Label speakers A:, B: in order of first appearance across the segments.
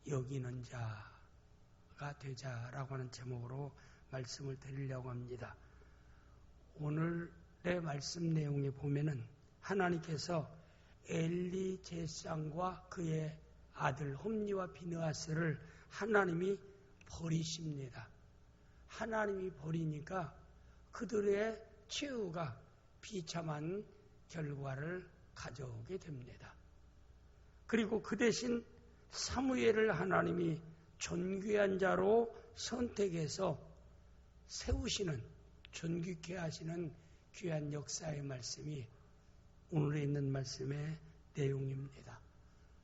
A: 여기는 자가 되자라고 하는 제목으로 말씀을 드리려고 합니다. 오늘의 말씀 내용에 보면은 하나님께서 엘리 제사장과 그의 아들 홈리와 비느하스를 하나님이 버리십니다. 하나님이 버리니까 그들의 최후가 비참한 결과를 가져오게 됩니다. 그리고 그 대신 사무엘을 하나님이 존귀한 자로 선택해서 세우시는, 존귀케 하시는 귀한 역사의 말씀이 오늘에 있는 말씀의 내용입니다.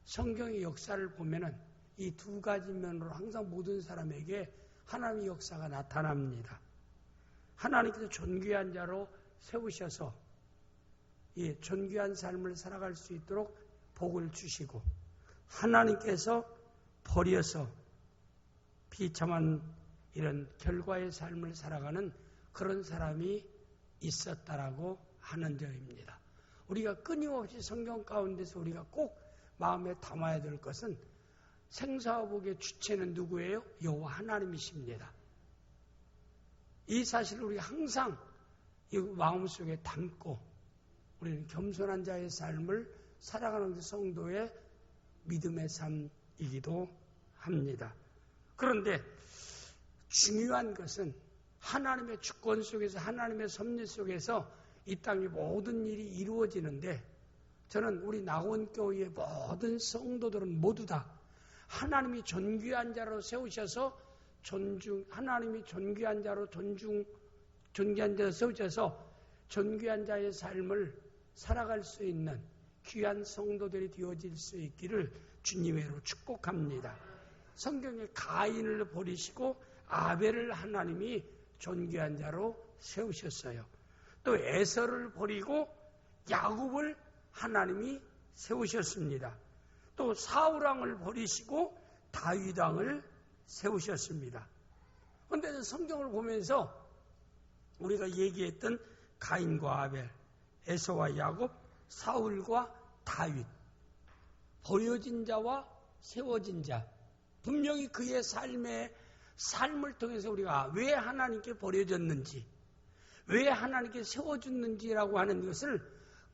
A: 성경의 역사를 보면은 이 두 가지 면으로 항상 모든 사람에게 하나님의 역사가 나타납니다. 하나님께서 존귀한 자로 세우셔서 이 존귀한 삶을 살아갈 수 있도록 복을 주시고, 하나님께서 버려서 비참한 이런 결과의 삶을 살아가는 그런 사람이 있었다라고 하는 점입니다. 우리가 끊임없이 성경 가운데서 우리가 꼭 마음에 담아야 될 것은 생사와 복의 주체는 누구예요? 여호와 하나님이십니다. 이 사실을 우리가 항상 이 마음속에 담고 우리는 겸손한 자의 삶을 살아가는 성도의 믿음의 삶이기도 합니다. 그런데 중요한 것은 하나님의 주권 속에서, 하나님의 섭리 속에서 이 땅의 모든 일이 이루어지는데, 저는 우리 낙원교회의 모든 성도들은 모두 다 하나님이 존귀한 자로 세우셔서 하나님이 존귀한 자로 존귀한 자로 세우셔서 존귀한 자의 삶을 살아갈 수 있는 귀한 성도들이 되어질 수 있기를 주님으로 축복합니다. 성경에 가인을 버리시고 아벨을 하나님이 존귀한 자로 세우셨어요. 또 에서를 버리고 야곱을 하나님이 세우셨습니다. 또 사울왕을 버리시고 다윗왕을 세우셨습니다. 그런데 성경을 보면서 우리가 얘기했던 가인과 아벨, 에서와 야곱, 사울과 다윗, 버려진 자와 세워진 자, 분명히 그의 삶을 통해서 우리가 왜 하나님께 버려졌는지, 왜 하나님께 세워졌는지라고 하는 것을,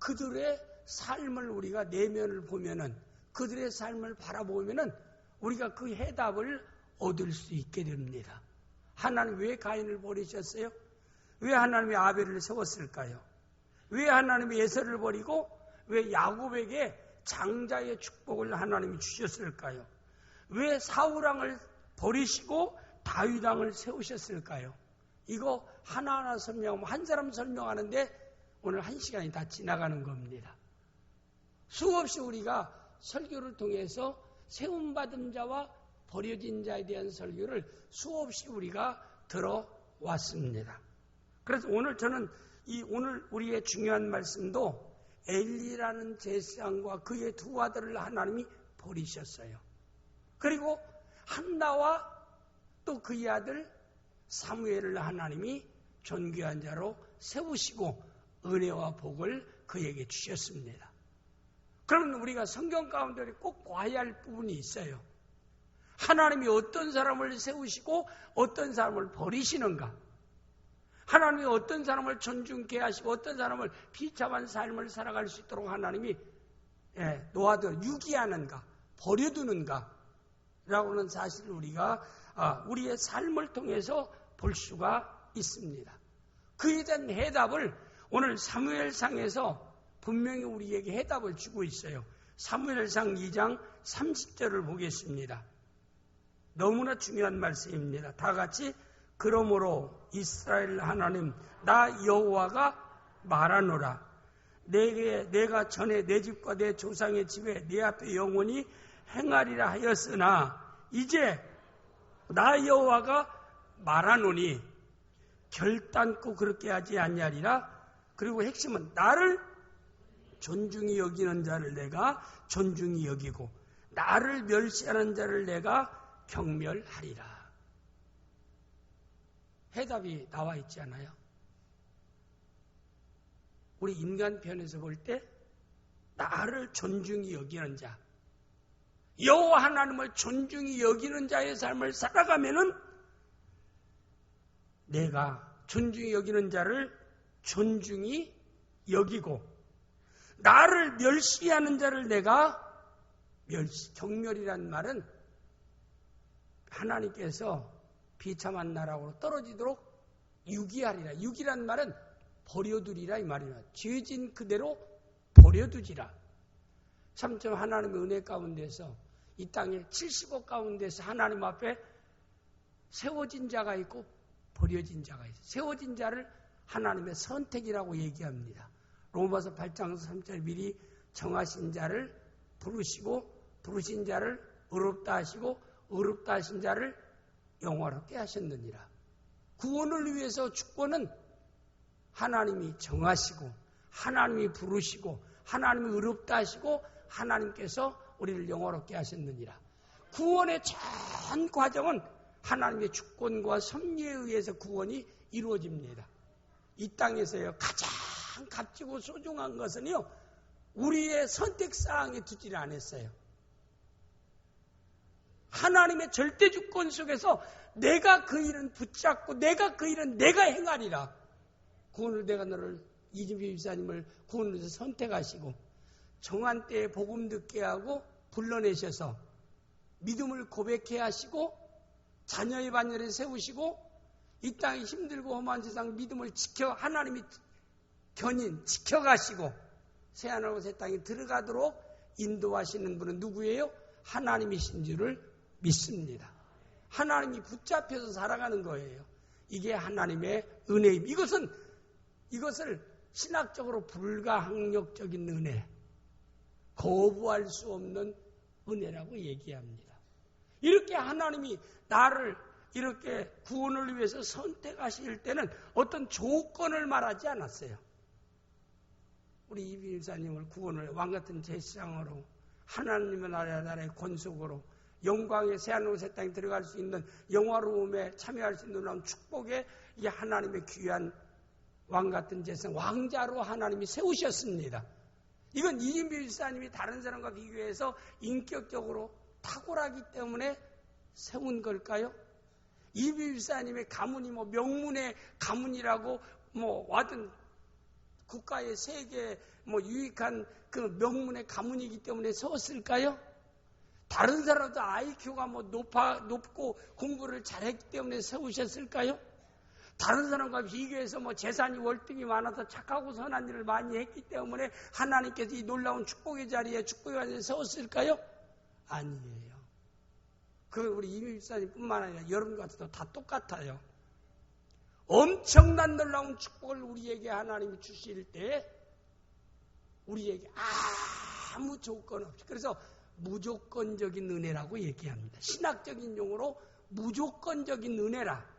A: 그들의 삶을 우리가 내면을 보면은, 그들의 삶을 바라보면은 우리가 그 해답을 얻을 수 있게 됩니다. 하나님 왜 가인을 버리셨어요? 왜 하나님이 아벨을 세웠을까요? 왜 하나님이 에서를 버리고 왜 야곱에게 장자의 축복을 하나님이 주셨을까요? 왜 사울왕을 버리시고 다윗왕을 세우셨을까요? 이거 하나하나 설명하면 한 사람 설명하는데 오늘 1시간이 다 지나가는 겁니다. 수없이 우리가 설교를 통해서 세움받은 자와 버려진 자에 대한 설교를 수없이 우리가 들어왔습니다. 그래서 오늘 저는 오늘 우리의 중요한 말씀도 엘리라는 제사장과 그의 두 아들을 하나님이 버리셨어요. 그리고 한나와 또 그의 아들 사무엘을 하나님이 존귀한 자로 세우시고 은혜와 복을 그에게 주셨습니다. 그러면 우리가 성경 가운데 꼭 봐야 할 부분이 있어요. 하나님이 어떤 사람을 세우시고 어떤 사람을 버리시는가? 하나님이 어떤 사람을 존중케 하시고 어떤 사람을 비참한 삶을 살아갈 수 있도록 하나님이 놓아둬 유기하는가, 버려두는가 라고 하는 사실을 우리가 우리의 삶을 통해서 볼 수가 있습니다. 그에 대한 해답을 오늘 사무엘상에서 분명히 우리에게 해답을 주고 있어요. 사무엘상 2장 30절을 보겠습니다. 너무나 중요한 말씀입니다. 다 같이 그러므로 이스라엘 하나님 나 여호와가 말하노라. 내가 전에 내 집과 내 조상의 집에 내 앞에 영원히 행하리라 하였으나 이제 나 여호와가 말하노니 결단코 그렇게 하지 아니하리라. 그리고 핵심은 나를 존중히 여기는 자를 내가 존중히 여기고 나를 멸시하는 자를 내가 경멸하리라. 해답이 나와 있지 않아요? 우리 인간 편에서 볼 때 나를 존중히 여기는 자, 여호와 하나님을 존중히 여기는 자의 삶을 살아가면은 내가 존중히 여기는 자를 존중히 여기고 나를 멸시하는 자를 내가 경멸이란 말은 하나님께서 비참한 나라로 떨어지도록 유기하리라. 유기란 말은 버려두리라 이 말이야. 죄진 그대로 버려두지라. 참좀 하나님의 은혜 가운데서 이 땅에 70억 가운데서 하나님 앞에 세워진 자가 있고 버려진 자가 있어요. 세워진 자를 하나님의 선택이라고 얘기합니다. 로마서 8장 3절 미리 정하신 자를 부르시고 부르신 자를 의롭다 하시고 의롭다 하신 자를 영화롭게 하셨느니라. 구원을 위해서 주권은 하나님이 정하시고 하나님이 부르시고 하나님이 의롭다 하시고 하나님께서 우리를 영화롭게 하셨느니라. 구원의 전 과정은 하나님의 주권과 섭리에 의해서 구원이 이루어집니다. 이 땅에서요 가장 값지고 소중한 것은요 우리의 선택사항에 두지를 않았어요. 하나님의 절대 주권 속에서 내가 그 일은 붙잡고 내가 그 일은 내가 행하리라. 구원을 내가 너를 이진비 집사님을 구원을 해서 선택하시고 정한 때에 복음 듣게 하고 불러내셔서 믿음을 고백해 하시고 자녀의 반열에 세우시고 이 땅에 힘들고 험한 세상 믿음을 지켜 하나님이 견인 지켜가시고 새하늘과 새 땅에 들어가도록 인도하시는 분은 누구예요? 하나님이신 줄을 믿습니다. 하나님이 붙잡혀서 살아가는 거예요. 이게 하나님의 은혜입니다. 이것을 신학적으로 불가항력적인 은혜, 거부할 수 없는 은혜라고 얘기합니다. 이렇게 하나님이 나를 이렇게 구원을 위해서 선택하실 때는 어떤 조건을 말하지 않았어요. 우리 이비일사님을 구원을 왕같은 제사장으로 하나님의 나라의 권속으로 영광의 새하늘과 새 땅에 들어갈 수 있는 영화로움에 참여할 수 있는 축복에 이 하나님의 귀한 왕같은 제사장 왕자로 하나님이 세우셨습니다. 이건 이진비 집사님이 다른 사람과 비교해서 인격적으로 탁월하기 때문에 세운 걸까요? 이진비 집사님의 가문이 명문의 가문이라고 와든 국가의 세계 유익한 그 명문의 가문이기 때문에 세웠을까요? 다른 사람도 IQ가 높고 공부를 잘했기 때문에 세우셨을까요? 다른 사람과 비교해서 재산이 월등히 많아서 착하고 선한 일을 많이 했기 때문에 하나님께서 이 놀라운 축복의 자리에 축복의 자리에 세웠을까요? 아니에요. 우리 이미 집사님뿐만 아니라 여러분 같아도 다 똑같아요. 엄청난 놀라운 축복을 우리에게 하나님이 주실 때 우리에게 아무 조건 없이 그래서 무조건적인 은혜라고 얘기합니다. 신학적인 용어로 무조건적인 은혜라.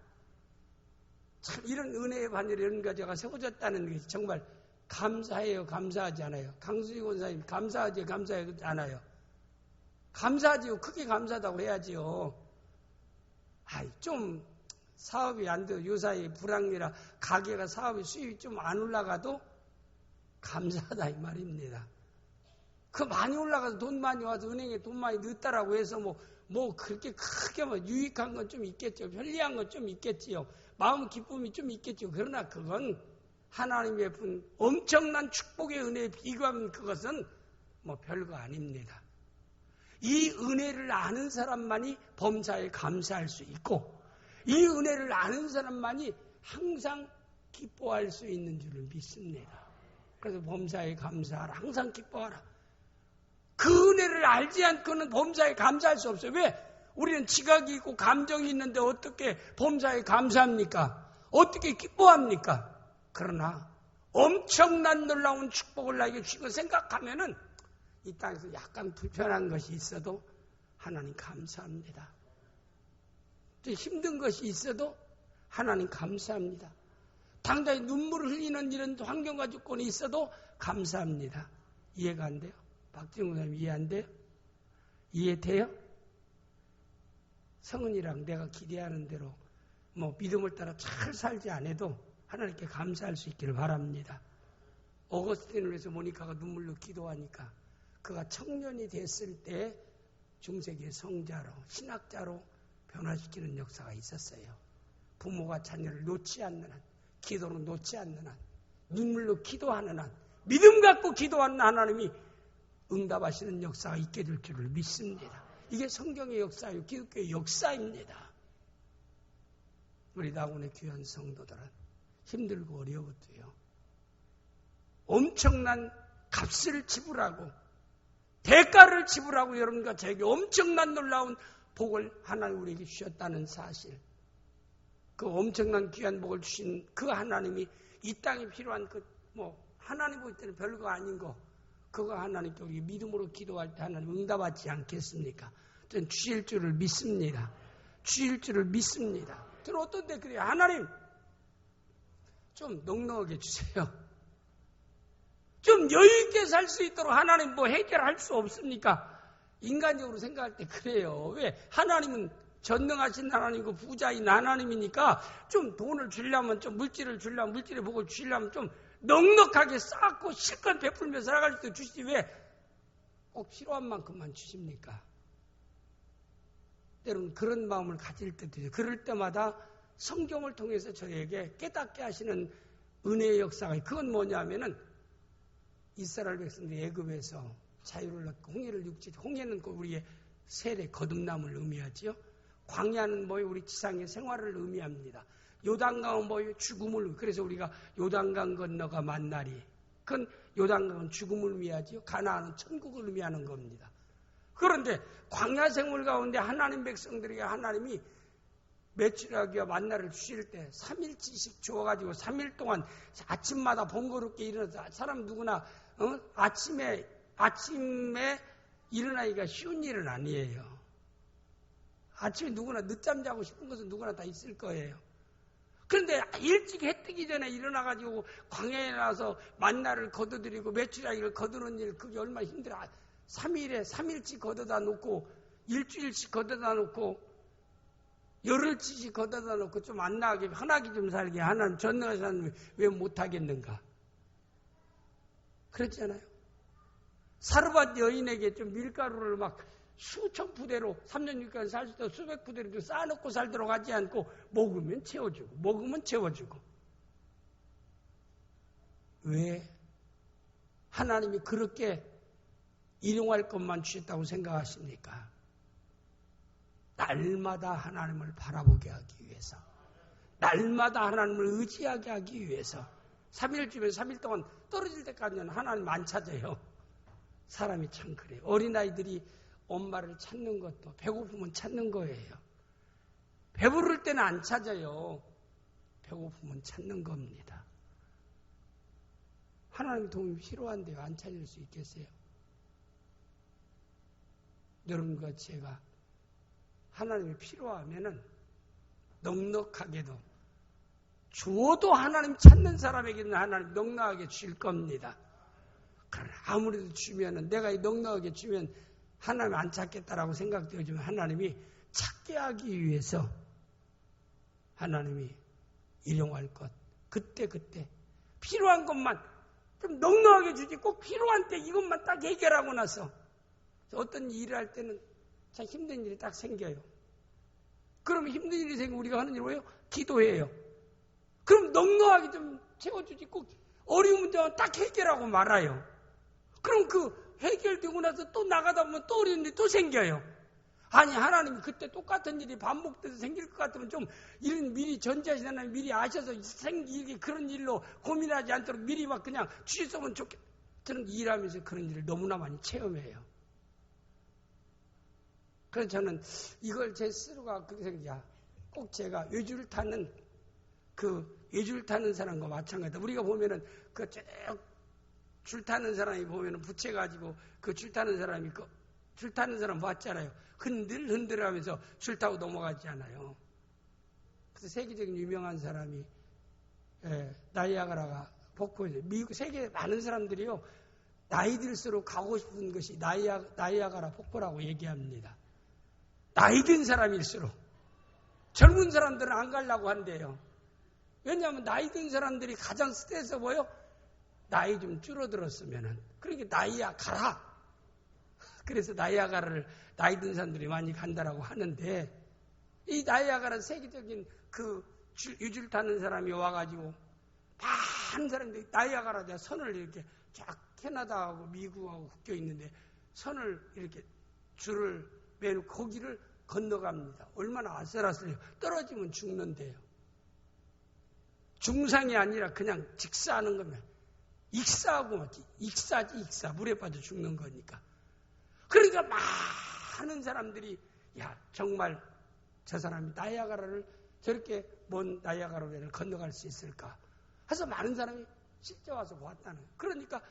A: 참 이런 은혜의 반열에 이런 가지가 세워졌다는 것이 정말 감사해요. 감사하지 않아요. 강수희 권사님 감사하지 않아요. 감사하지요. 크게 감사하다고 해야지요. 좀 사업이 안 돼요. 요사이 불황이라 가게가 사업이 수입이 좀 안 올라가도 감사하다 이 말입니다. 그 많이 올라가서 돈 많이 와서 은행에 돈 많이 넣었다라고 해서 그렇게 크게 유익한 건 좀 있겠죠. 편리한 건 좀 있겠지요. 마음 기쁨이 좀 있겠죠. 그러나 그건 하나님의 분 엄청난 축복의 은혜에 비교하면 그것은 별거 아닙니다. 이 은혜를 아는 사람만이 범사에 감사할 수 있고 이 은혜를 아는 사람만이 항상 기뻐할 수 있는 줄을 믿습니다. 그래서 범사에 감사하라. 항상 기뻐하라. 그 은혜를 알지 않고는 범사에 감사할 수 없어요. 왜? 우리는 지각이 있고 감정이 있는데 어떻게 범사에 감사합니까? 어떻게 기뻐합니까? 그러나 엄청난 놀라운 축복을 나에게 주시고 생각하면은 이 땅에서 약간 불편한 것이 있어도 하나님 감사합니다. 또 힘든 것이 있어도 하나님 감사합니다. 당장에 눈물을 흘리는 이런 환경과 조건이 있어도 감사합니다. 이해가 안 돼요? 박진웅 선생님 이해 안 돼요? 이해돼요? 성은이랑 내가 기대하는 대로 믿음을 따라 잘 살지 않아도 하나님께 감사할 수 있기를 바랍니다. 어거스틴을 위해서 모니카가 눈물로 기도하니까 그가 청년이 됐을 때 중세기의 성자로, 신학자로 변화시키는 역사가 있었어요. 부모가 자녀를 놓지 않는 한, 기도로 놓지 않는 한, 눈물로 기도하는 한, 믿음 갖고 기도하는 하나님이 응답하시는 역사가 있게 될 줄을 믿습니다. 이게 성경의 역사요, 기독교의 역사입니다. 우리 낙원의 귀한 성도들은 힘들고 어려워도요, 엄청난 값을 지불하고 대가를 지불하고 여러분과 저에게 엄청난 놀라운 복을 하나님 우리에게 주셨다는 사실, 그 엄청난 귀한 복을 주신 그 하나님이 이 땅에 필요한 하나님 볼 때는 별거 아닌 거, 그거 하나님께 우리 믿음으로 기도할 때 하나님 응답하지 않겠습니까? 저는 주실 줄을 믿습니다. 주실 줄을 믿습니다. 저는 어떤 데 그래요. 하나님 좀 넉넉하게 주세요. 좀 여유있게 살 수 있도록 하나님 해결할 수 없습니까? 인간적으로 생각할 때 그래요. 왜? 하나님은 전능하신 하나님이고 부자인 하나님이니까 좀 돈을 주려면, 좀 물질을 주려면, 물질의 복을 주려면 좀 넉넉하게 쌓고 실컷 베풀며 살아갈 수 주시지 왜 꼭 필요한 만큼만 주십니까? 때로는 그런 마음을 가질 때도 있어요. 그럴 때마다 성경을 통해서 저에게 깨닫게 하시는 은혜의 역사가, 그건 뭐냐면은 이스라엘 백성들이 애굽에서 자유를 얻고 홍해를 육지, 홍해는 우리의 세례 거듭남을 의미하지요. 광야는 우리 지상의 생활을 의미합니다. 요단강은 죽음을, 그래서 우리가 요단강 건너가 만나리, 그건 요단강은 죽음을 의미하지요. 가나안은 천국을 의미하는 겁니다. 그런데 광야 생활 가운데 하나님 백성들에게 하나님이 메추라기와 만나를 주실 때 3일치씩 주어가지고 3일 동안 아침마다 번거롭게 일어나서, 사람 누구나 아침에 일어나기가 쉬운 일은 아니에요. 아침에 누구나 늦잠 자고 싶은 것은 누구나 다 있을 거예요. 그런데 일찍 해 뜨기 전에 일어나가지고 광야에 나와서 만나를 거둬들이고 메추라기를 거두는 일, 그게 얼마나 힘들어. 3일치 거둬다 놓고, 일주일씩 거둬다 놓고, 열흘치씩 거둬다 놓고 좀 안 나가게, 편하게 좀 살게 하나님 전능하신 하나님 왜 못하겠는가? 그랬잖아요. 사르밧 여인에게 좀 밀가루를 막 수천 푸대로 3년 6개월 살 수 있도록 수백 푸대로 좀 쌓아놓고 살도록 하지 않고 먹으면 채워주고. 왜? 하나님이 그렇게 일용할 것만 주셨다고 생각하십니까? 날마다 하나님을 바라보게 하기 위해서, 날마다 하나님을 의지하게 하기 위해서 3일 주면 3일 동안 떨어질 때까지는 하나님 안 찾아요. 사람이 참 그래요. 어린아이들이 엄마를 찾는 것도 배고프면 찾는 거예요. 배부를 때는 안 찾아요. 배고프면 찾는 겁니다. 하나님 도움이 필요한데요. 안 찾을 수 있겠어요? 여러분과 제가 하나님이 필요하면은 넉넉하게도 주어도 하나님 찾는 사람에게는 하나님 넉넉하게 줄 겁니다. 그러나 아무래도 주면은, 내가 넉넉하게 주면 하나님 안 찾겠다라고 생각되어지면 하나님이 찾게 하기 위해서 하나님이 일용할 것, 그때 필요한 것만 좀 넉넉하게 주지, 꼭 필요한 때 이것만 딱 해결하고 나서 어떤 일을 할 때는 참 힘든 일이 딱 생겨요. 그러면 힘든 일이 생기면 우리가 하는 일이 뭐예요? 기도해요. 그럼 넉넉하게 좀 채워주지, 꼭 어려운 문제만 딱 해결하고 말아요. 그럼 그 해결되고 나서 또 나가다 보면 또 어려운 일이 또 생겨요. 아니, 하나님이 그때 똑같은 일이 반복돼서 생길 것 같으면 좀 이런 미리 전제하신 하나님 미리 아셔서 생기게 그런 일로 고민하지 않도록 미리 막 그냥 주셨으면 좋겠다. 저는 일하면서 그런 일을 너무나 많이 체험해요. 그래서 저는 이걸 제 스스로가 그렇게 생각해요. 꼭 제가 외줄 타는 사람과 마찬가지다. 우리가 보면은 그 쭉 줄 타는 사람이 보면은 붙여가지고 그 줄 타는 사람이 줄 타는 사람 봤잖아요. 흔들 하면서 줄 타고 넘어가지 않아요. 그래서 세계적인 유명한 사람이 나이아가라가 폭포에서, 미국 세계 많은 사람들이요, 나이 들수록 가고 싶은 것이 나이아가라 폭포라고 얘기합니다. 나이 든 사람일수록. 젊은 사람들은 안 가려고 한대요. 왜냐하면 나이 든 사람들이 가장 스트레스 보여. 나이 좀 줄어들었으면은. 그러니까 나이야 가라. 그래서 나이아가라를 나이 든 사람들이 많이 간다라고 하는데, 이 나이아가라 세계적인 그 유줄 타는 사람이 와가지고 많은 사람들이 나이아가라 선을 이렇게 쫙 캐나다하고 미국하고 묶여 있는데 선을 이렇게 줄을 매놓고 거기를 건너갑니다. 얼마나 아슬아슬해요. 떨어지면 죽는데요. 중상이 아니라 그냥 직사하는 거면 익사하고 막 익사지 익사. 물에 빠져 죽는 거니까. 그러니까 많은 사람들이 야 정말 저 사람이 나이아가라를 저렇게 먼 나이아가라를 건너갈 수 있을까 해서 많은 사람이 실제 와서 보았다는 거예요. 그러니까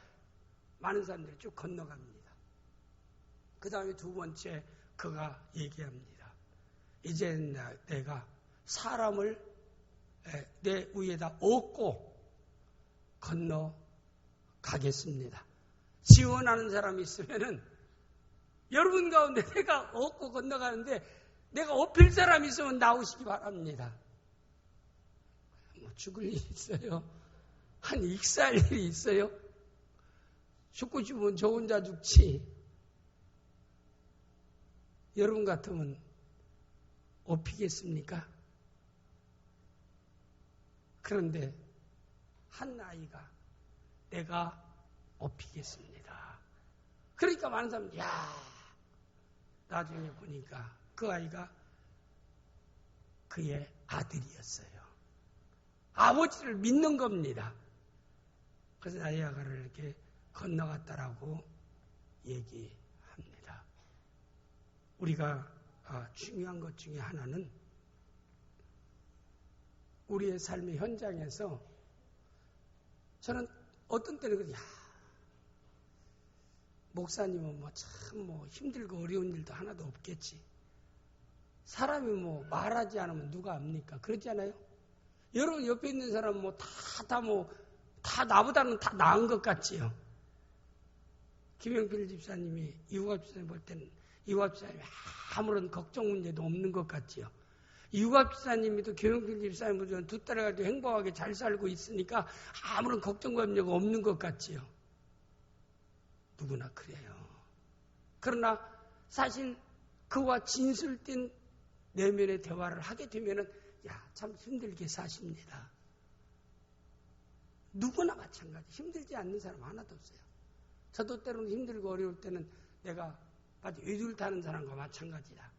A: 많은 사람들이 쭉 건너갑니다. 그 다음에 두 번째 그가 얘기합니다. 이제 내가 사람을 내 위에다 업고 건너가겠습니다. 지원하는 사람이 있으면은 여러분 가운데 내가 업고 건너가는데 내가 업힐 사람이 있으면 나오시기 바랍니다. 뭐 죽을 일이 있어요? 한 익사할 일이 있어요? 죽고 싶으면 저 혼자 죽지. 여러분 같으면 업히겠습니까? 그런데 한 아이가 내가 업히겠습니다. 그러니까 많은 사람들이 나중에 보니까 그 아이가 그의 아들이었어요. 아버지를 믿는 겁니다. 그래서 나이아가라를 이렇게 건너갔다라고 얘기합니다. 우리가 중요한 것 중에 하나는 우리의 삶의 현장에서 저는 어떤 때는 그래요. 목사님은 참 힘들고 어려운 일도 하나도 없겠지. 사람이 말하지 않으면 누가 압니까? 그렇지 않아요? 여러분 옆에 있는 사람은 다 나보다는 다 나은 것 같지요. 김영필 집사님이 이우갑 집사님 볼 때는 이우갑 집사님이 아무런 걱정 문제도 없는 것 같지요. 이우갑 집사님이도 김영필 집사님보다 두 딸을 가지고 행복하게 잘 살고 있으니까 아무런 걱정 염려가 없는 것 같지요. 누구나 그래요. 그러나 사실 그와 진술된 내면의 대화를 하게 되면은 참 힘들게 사십니다. 누구나 마찬가지. 힘들지 않는 사람 하나도 없어요. 저도 때로는 힘들고 어려울 때는 내가 아주 외줄타는 사람과 마찬가지다.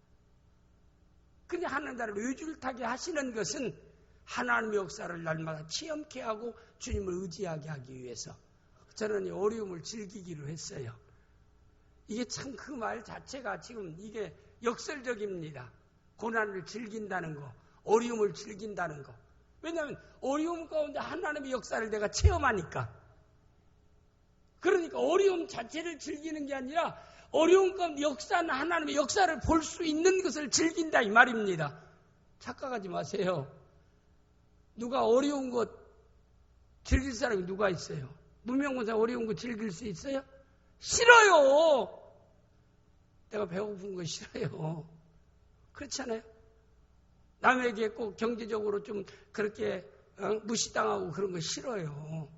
A: 근데 하나님 나를 외줄타게 하시는 것은 하나님의 역사를 날마다 체험케 하고 주님을 의지하게 하기 위해서 저는 이 어려움을 즐기기로 했어요. 이게 참 그 말 자체가 지금 이게 역설적입니다. 고난을 즐긴다는 거, 어려움을 즐긴다는 거. 왜냐하면 어려움 가운데 하나님의 역사를 내가 체험하니까. 그러니까 어려움 자체를 즐기는 게 아니라 어려움 가운데 역사는 하나님의 역사를 볼 수 있는 것을 즐긴다 이 말입니다. 착각하지 마세요. 누가 어려운 것 즐길 사람이 누가 있어요? 무명무사 어려운 거 즐길 수 있어요? 싫어요. 내가 배고픈 거 싫어요. 그렇잖아요. 남에게 꼭 경제적으로 좀 그렇게 무시당하고 그런 거 싫어요.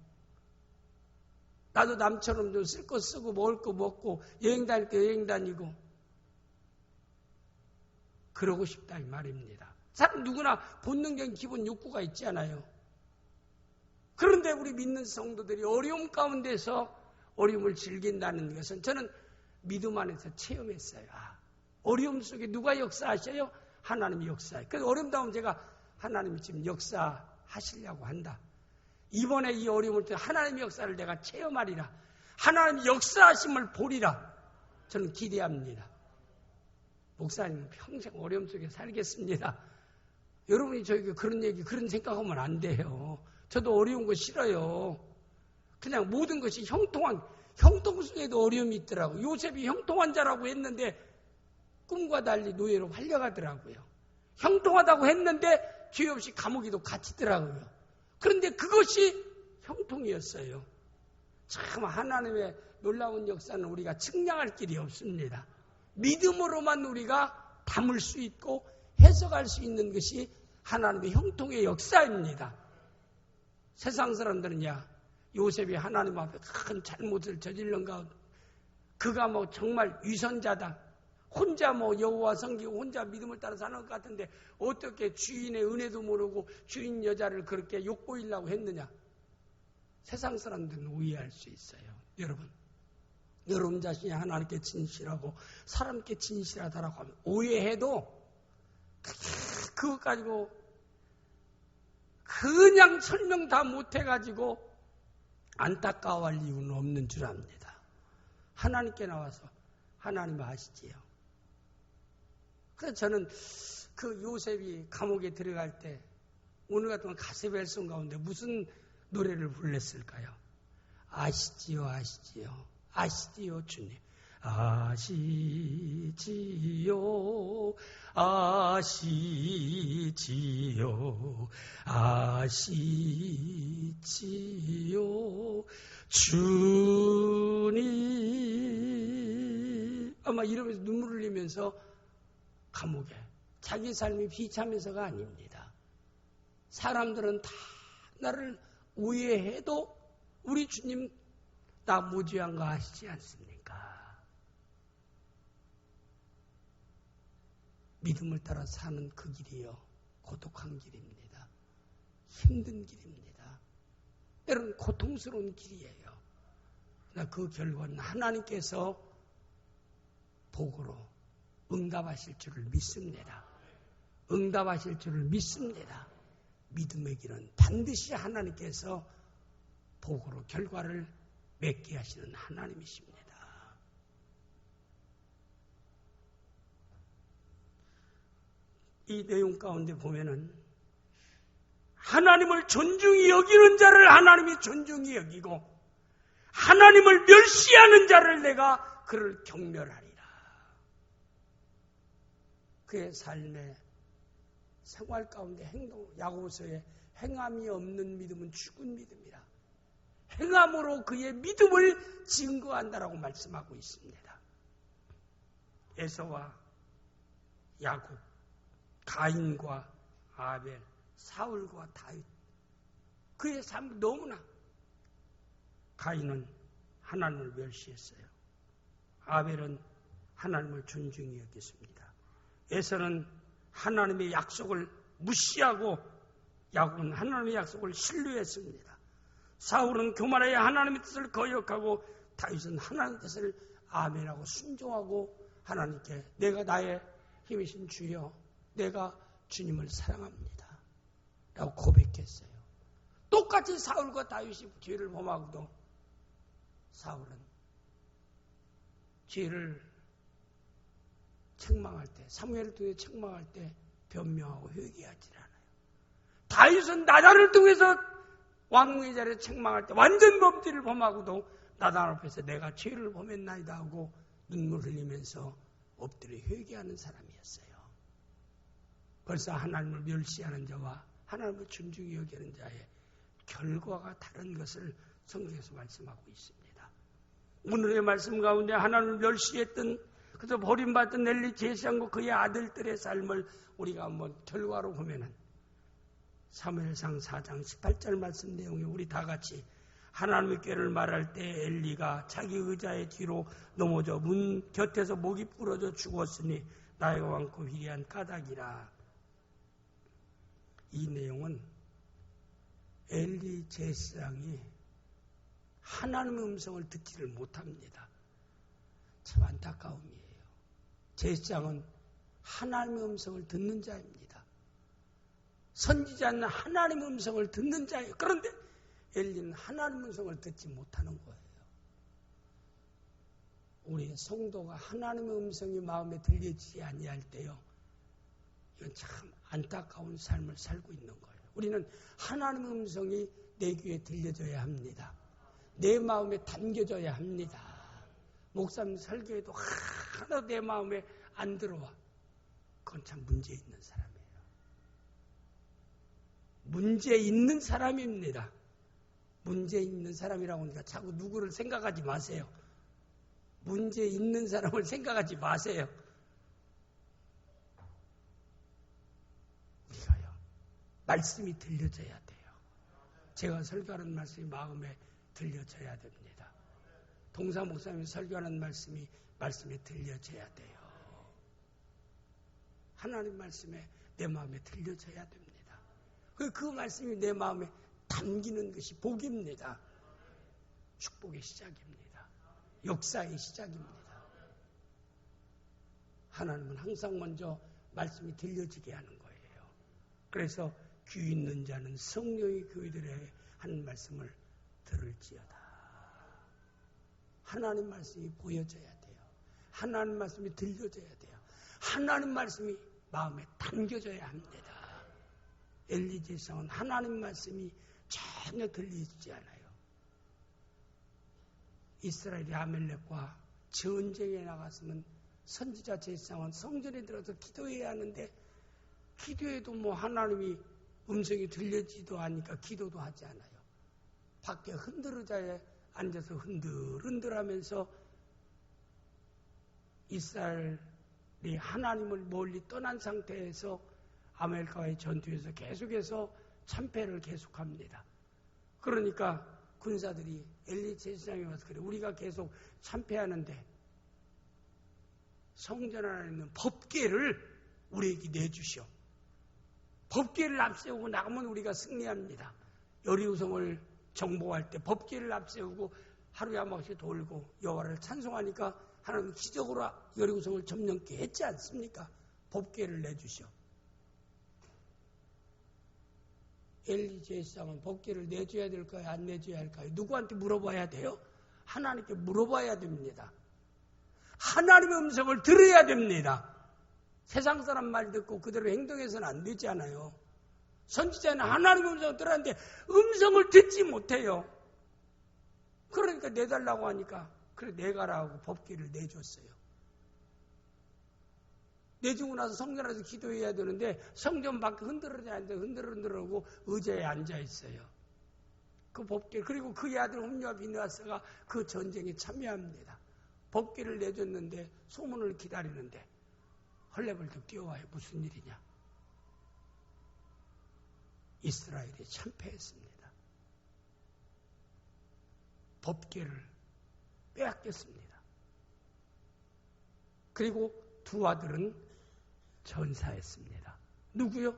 A: 나도 남처럼 좀 쓸 거 쓰고 먹을 거 먹고 여행 다닐 때 여행 다니고 그러고 싶다 이 말입니다. 사람 누구나 본능적인 기본 욕구가 있잖아요. 그런데 우리 믿는 성도들이 어려움 가운데서 어려움을 즐긴다는 것은 저는 믿음 안에서 체험했어요. 어려움 속에 누가 역사하셔요? 하나님이 역사해요. 그래서 어려움 다음 제가 하나님이 지금 역사하시려고 한다. 이번에 이 어려움을 통해 하나님의 역사를 내가 체험하리라. 하나님의 역사하심을 보리라. 저는 기대합니다. 목사님은 평생 어려움 속에 살겠습니다. 여러분이 저에게 그런 얘기, 그런 생각하면 안 돼요. 저도 어려운 거 싫어요. 그냥 모든 것이 형통 속에도 어려움이 있더라고요. 요셉이 형통한 자라고 했는데 꿈과 달리 노예로 팔려가더라고요. 형통하다고 했는데 죄 없이 감옥에도 갇히더라고요. 그런데 그것이 형통이었어요. 참 하나님의 놀라운 역사는 우리가 측량할 길이 없습니다. 믿음으로만 우리가 담을 수 있고 해석할 수 있는 것이 하나님의 형통의 역사입니다. 세상 사람들은요, 요셉이 하나님 앞에 큰 잘못을 저질른 가운데 그가 뭐 정말 위선자다. 혼자 뭐 여호와 섬기고 혼자 믿음을 따라 사는 것 같은데 어떻게 주인의 은혜도 모르고 주인 여자를 그렇게 욕보이려고 했느냐. 세상 사람들은 오해할 수 있어요. 여러분 자신이 하나님께 진실하고 사람께 진실하다라고 하면 오해해도 그것 가지고 그냥 설명 다 못해가지고 안타까워할 이유는 없는 줄 압니다. 하나님께 나와서 하나님 아시지요. 그래서 저는 그 요셉이 감옥에 들어갈 때 오늘 같은 가스벨송 가운데 무슨 노래를 불렀을까요? 아시지요, 아시지요, 아시지요, 주님. 아시지요, 아시지요, 아시지요, 주님. 아마 이러면서 눈물을 흘리면서 감옥에 자기 삶이 비참해서가 아닙니다. 사람들은 다 나를 오해해도 우리 주님 나 무죄한 거 아시지 않습니까? 믿음을 따라 사는 그 길이요. 고독한 길입니다. 힘든 길입니다. 여러분 고통스러운 길이에요. 그 결과는 하나님께서 복으로 응답하실 줄을 믿습니다. 응답하실 줄을 믿습니다. 믿음의 길은 반드시 하나님께서 복으로 결과를 맺게 하시는 하나님이십니다. 이 내용 가운데 보면은 하나님을 존중히 여기는 자를 하나님이 존중히 여기고 하나님을 멸시하는 자를 내가 그를 경멸하리라. 그의 삶의 생활 가운데 행동, 야고보서에 행함이 없는 믿음은 죽은 믿음이라. 행함으로 그의 믿음을 증거한다라고 말씀하고 있습니다. 에서와 야곱, 가인과 아벨, 사울과 다윗. 그의 삶 너무나 가인은 하나님을 멸시했어요. 아벨은 하나님을 존중히 여겼습니다. 에서는 하나님의 약속을 무시하고 야곱은 하나님의 약속을 신뢰했습니다. 사울은 교만하여 하나님의 뜻을 거역하고 다윗은 하나님의 뜻을 아멘하고 순종하고 하나님께 내가 나의 힘이신 주여 내가 주님을 사랑합니다 라고 고백했어요. 똑같이 사울과 다윗이 죄를 범하고도 사울은 죄를 책망할 때, 사무엘을 통해 책망할 때 변명하고 회개하지 않아요. 다윗은 나단을 통해서 왕의 자리에 책망할 때 완전 범죄를 범하고도 나단 앞에서 내가 죄를 범했나이다 하고 눈물 흘리면서 엎드려 회개하는 사람이었어요. 벌써 하나님을 멸시하는 자와 하나님을 존중히 여기는 자의 결과가 다른 것을 성경에서 말씀하고 있습니다. 오늘의 말씀 가운데 하나님을 멸시했던 그래서 버림받던 엘리 제사장과 그의 아들들의 삶을 우리가 한번 결과로 보면은 사무엘상 4장 18절 말씀 내용에 우리 다 같이 하나님의 꾀를 말할 때 엘리가 자기 의자의 뒤로 넘어져 문 곁에서 목이 부러져 죽었으니 나이가 많고 희귀한 까닭이라. 이 내용은 엘리 제사장이 하나님의 음성을 듣지를 못합니다. 참 안타까움이에요. 제사장은 하나님의 음성을 듣는 자입니다. 선지자는 하나님의 음성을 듣는 자예요. 그런데 엘리는 하나님의 음성을 듣지 못하는 거예요. 우리 성도가 하나님의 음성이 마음에 들리지 아니할 때요. 이건 참 안타까운 삶을 살고 있는 거예요. 우리는 하나님의 음성이 내 귀에 들려져야 합니다. 내 마음에 담겨져야 합니다. 목사님 설교에도 하나도 내 마음에 안 들어와. 그건 참 문제 있는 사람이에요. 문제 있는 사람입니다. 문제 있는 사람이라고 하니까 자꾸 누구를 생각하지 마세요. 문제 있는 사람을 생각하지 마세요. 우리가요, 말씀이 들려져야 돼요. 제가 설교하는 말씀이 마음에 들려져야 됩니다. 동사 목사님이 설교하는 말씀에 들려져야 돼요. 하나님 말씀에 내 마음에 들려져야 됩니다. 그 말씀이 내 마음에 담기는 것이 복입니다. 축복의 시작입니다. 역사의 시작입니다. 하나님은 항상 먼저 말씀이 들려지게 하는 거예요. 그래서 귀 있는 자는 성령의 교회들의 하는 말씀을 들을지어다. 하나님 말씀이 보여져야 돼요. 하나님 말씀이 들려져야 돼요. 하나님 말씀이 마음에 담겨져야 합니다. 엘리제성은 하나님 말씀이 전혀 들리지 않아요. 이스라엘이 아멜렉과 전쟁에 나갔으면 선지자 제사장은 성전에 들어서 기도해야 하는데 기도해도 뭐 하나님이 음성이 들려지도 않으니까 기도도 하지 않아요. 밖에 흔들의자에 앉아서 흔들하면서 이스라엘이 하나님을 멀리 떠난 상태에서 아멜렉과의 전투에서 계속해서 참패를 계속합니다. 그러니까 군사들이 엘리 제사장에 와서 그래, 우리가 계속 참패하는데 성전 안에 있는 법궤를 우리에게 내주시오. 법궤를 앞세우고 나가면 우리가 승리합니다. 여리고성을 정복할 때 법궤를 앞세우고 하루에 한 번씩 돌고 여호와를 찬송하니까 하나님은 기적으로 여리고성을 점령케 했지 않습니까? 법궤를 내주시오. 엘리 제사장은 법궤를 내줘야 될까요? 안 내줘야 할까요? 누구한테 물어봐야 돼요? 하나님께 물어봐야 됩니다. 하나님의 음성을 들어야 됩니다. 세상 사람 말 듣고 그대로 행동해서는 안 되지 않아요. 선지자는 하나님의 음성을 들었는데 음성을 듣지 못해요. 그러니까 내달라고 하니까 그래 내가라고 법궤를 내줬어요. 내주고 나서 성전 안에서 기도해야 되는데 성전 밖에 흔들흔들하고 의자에 앉아 있어요. 그 법궤, 그리고 그의 아들 홈리와 비느하스가 그 전쟁에 참여합니다. 법궤를 내줬는데 소문을 기다리는데 헐레벌떡 뛰어와요. 무슨 일이냐? 이스라엘이 참패했습니다. 법궤를 빼앗겼습니다. 그리고 두 아들은 전사했습니다. 누구요?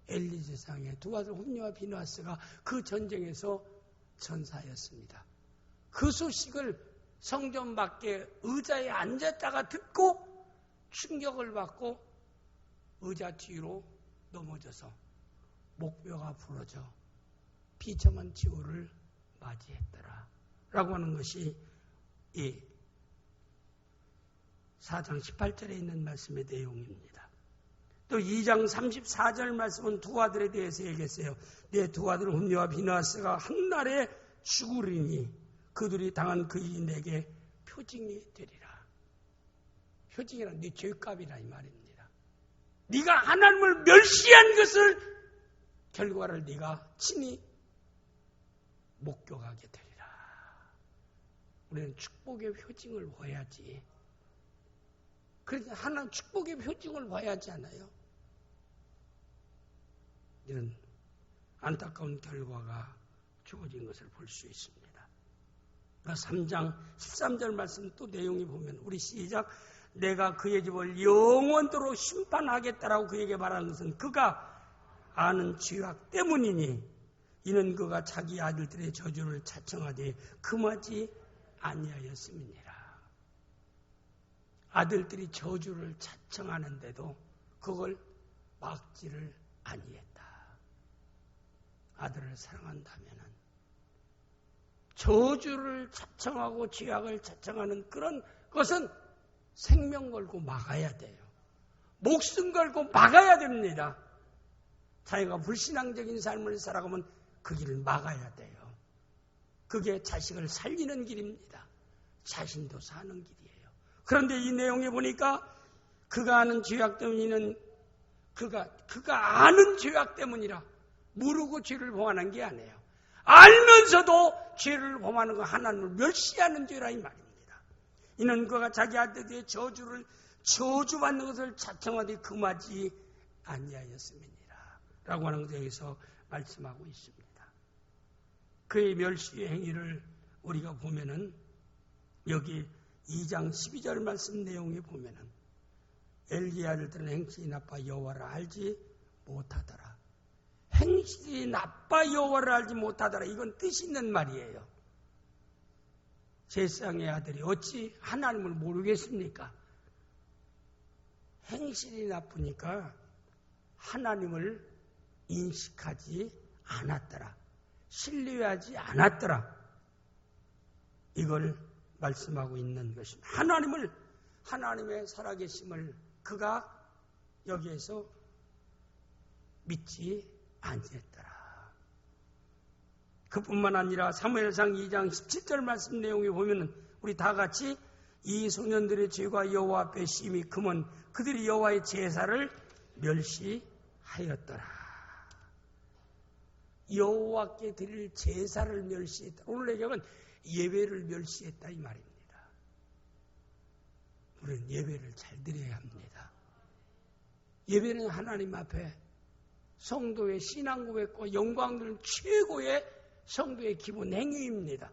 A: 엘리 제사장의 두 아들 홈리와 비느하스가 그 전쟁에서 전사였습니다. 그 소식을 성전 밖에 의자에 앉았다가 듣고 충격을 받고 의자 뒤로 넘어져서 목뼈가 부러져 비참한 지호를 맞이했더라 라고 하는 것이 이 4장 18절에 있는 말씀의 내용입니다. 또 2장 34절 말씀은 두 아들에 대해서 얘기했어요. 내 두 아들 홈리와 비느하스가 한날에 죽으리니 그들이 당한 그 일이 내게 표징이 되리라. 표징이란 네 죄값이라 이 말입니다. 네가 하나님을 멸시한 것을 결과를 네가 친히 목격하게 되리라. 우리는 축복의 표징을 봐야지. 그러니까 하나님 축복의 표징을 봐야지 않아요. 이런 안타까운 결과가 주어진 것을 볼 수 있습니다. 3장 13절 말씀 또 내용이 보면 우리 시작. 내가 그의 집을 영원토록 심판하겠다라고 그에게 말하는 것은 그가 아는 죄악 때문이니 이는 그가 자기 아들들의 저주를 자청하되 금하지 아니하였음이니라. 아들들이 저주를 자청하는데도 그걸 막지를 아니했다. 아들을 사랑한다면 저주를 자청하고 죄악을 자청하는 그런 것은 생명 걸고 막아야 돼요. 목숨 걸고 막아야 됩니다. 자기가 불신앙적인 삶을 살아가면 그 길을 막아야 돼요. 그게 자식을 살리는 길입니다. 자신도 사는 길이에요. 그런데 이 내용에 보니까 그가 아는 죄악 때문이는 그가 아는 죄악 때문이라 모르고 죄를 범하는 게 아니에요. 알면서도 죄를 범하는 거 하나님을 멸시하는 죄라 이 말입니다. 이는 그가 자기 아들의 저주를 저주받는 것을 자청하되 금하지 아니하였음이니라 라고 하는 것을 여기서 말씀하고 있습니다. 그의 멸시의 행위를 우리가 보면은 여기 2장 12절 말씀 내용에 보면은 엘리의 아들들은 행실이 나빠 여호와를 알지 못하더라. 행실이 나빠 여호와를 알지 못하더라. 이건 뜻 있는 말이에요. 제사장의 아들이 어찌 하나님을 모르겠습니까? 행실이 나쁘니까 하나님을 인식하지 않았더라. 신뢰하지 않았더라. 이걸 말씀하고 있는 것입니다. 하나님의 살아계심을 그가 여기에서 믿지 아니했더라. 그뿐만 아니라 사무엘상 2장 17절 말씀 내용에 보면은 우리 다 같이 이 소년들의 죄가 여호와 앞에 심히 금은 그들이 여호와의 제사를 멸시하였더라. 여호와께 드릴 제사를 멸시했다. 오늘 내용은 예배를 멸시했다 이 말입니다. 우리는 예배를 잘 드려야 합니다. 예배는 하나님 앞에 성도의 신앙 고백과 영광 드리는 최고의 성도의 기본 행위입니다.